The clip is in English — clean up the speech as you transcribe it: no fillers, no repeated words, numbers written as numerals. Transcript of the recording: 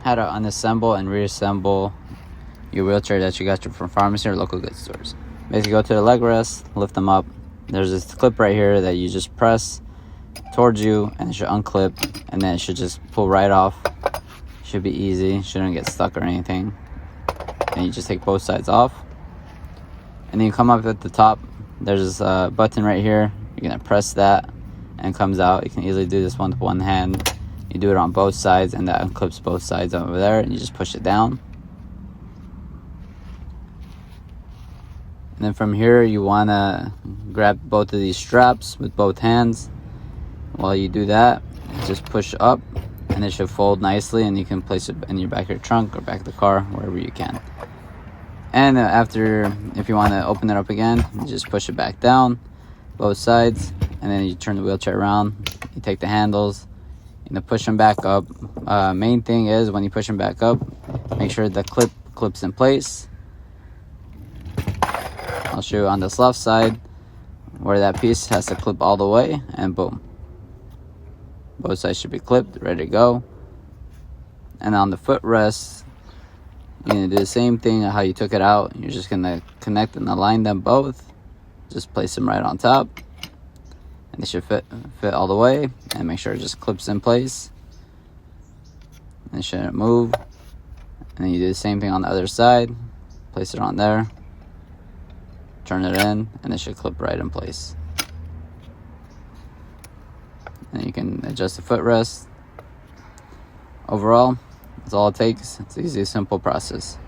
how to unassemble and reassemble your wheelchair that you got from pharmacy or local goods stores. Basically, go to the leg rest, lift them up. There's this clip right here that you just press towards you, and it should unclip, and then it should just pull right off. Should be easy, shouldn't get stuck or anything. And you just take both sides off, and then you come up at the top. There's a button right here. You're gonna press that, and it comes out. You can easily do this with one hand. You do it on both sides, and that unclips both sides over there, and you just push it down. And then from here, you want to grab both of these straps with both hands. While you do that, just push up, and it should fold nicely, and you can place it in your back of your trunk or back of the car, wherever you can. And after, if you want to open it up again, you just push it back down, both sides, and then you turn the wheelchair around. You take the handles, push them back up. Main thing is, when you push them back up, make sure the clip clips in place. I'll show you on this left side where that piece has to clip all the way, and boom. Both sides should be clipped, ready to go. And on the footrest, you're going to do the same thing how you took it out. You're just going to connect and align them both. Just place them right on top. And they should fit all the way. And make sure it just clips in place. And it shouldn't move. And then you do the same thing on the other side. Place it on there. Turn it in, and it should clip right in place. And you can adjust the footrest. Overall, that's all it takes. It's an easy, simple process.